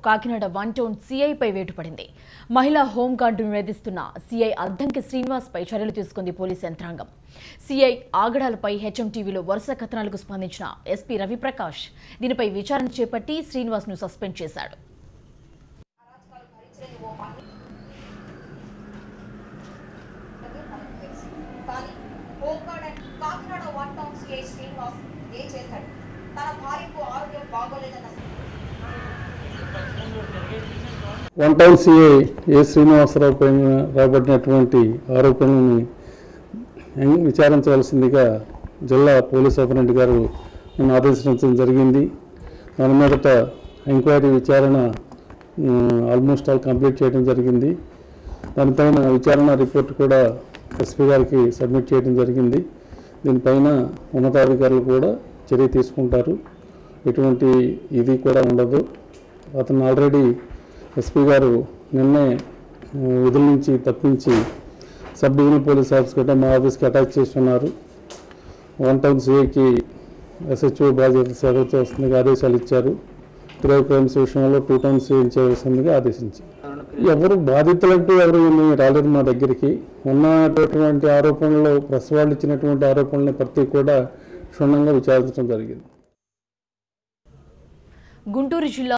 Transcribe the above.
Kakinada one town సీఐపై వేటు పడింది. మహిళా హోంగార్డును వేధిస్తున్న సీఐ అద్దంకి శ్రీనివాస్పై చర్యలు తీసుకుంది పోలీసు యంత్రాంగం. సీఐ ఆగడాలపై హెచ్ఎంటీవీలో వరుస కథనాలకు స్పందించిన ఎస్పీ రవిప్రకాష్ దీనిపై విచారణ చేపట్టి శ్రీనివాస్ను సస్పెండ్ చేశాడు. వన్ టౌన్ సీఐ ఏ శ్రీనివాసరావు పైన రాబడినటువంటి ఆరోపణలను విచారించవలసిందిగా జిల్లా పోలీస్ సూపరింటెండెంట్ గారు నన్ను ఆదేశించడం జరిగింది. దాని మీదట ఎంక్వైరీ విచారణ ఆల్మోస్ట్ ఆల్ కంప్లీట్ చేయడం జరిగింది. దానిపైన విచారణ రిపోర్ట్ కూడా ఎస్పీ గారికి సబ్మిట్ చేయడం జరిగింది. దీనిపైన ఉన్నతాధికారులు కూడా చర్య తీసుకుంటారు. ఎటువంటి ఇది కూడా ఉండదు. అతను ఆల్రెడీ ఎస్పీ గారు నిన్నే విధుల నుంచి తప్పించి సబ్ డివిజనల్ పోలీస్ ఆఫీస్ కంటే మా ఆఫీస్కి అటాచ్ చేస్తున్నారు. వన్ టౌన్ సీఐకి ఎస్హెచ్ఓ బాధ్యత సేవ చేస్తుందిగా ఆదేశాలు ఇచ్చారు. క్రైమ్ క్రైమ్స్ విషయంలో 2 టౌన్ సీఐ చేయవలసిందిగా ఆదేశించారు. ఎవరు బాధితులంటూ ఎవరు రాలేదు మా దగ్గరికి. ఉన్నటువంటి ఆరోపణలు ప్రెస్ వాళ్ళు ఇచ్చినటువంటి ఆరోపణలని ప్రతి కూడా క్షుణ్ణంగా విచారించడం జరిగింది. గుంటూరు జిల్లా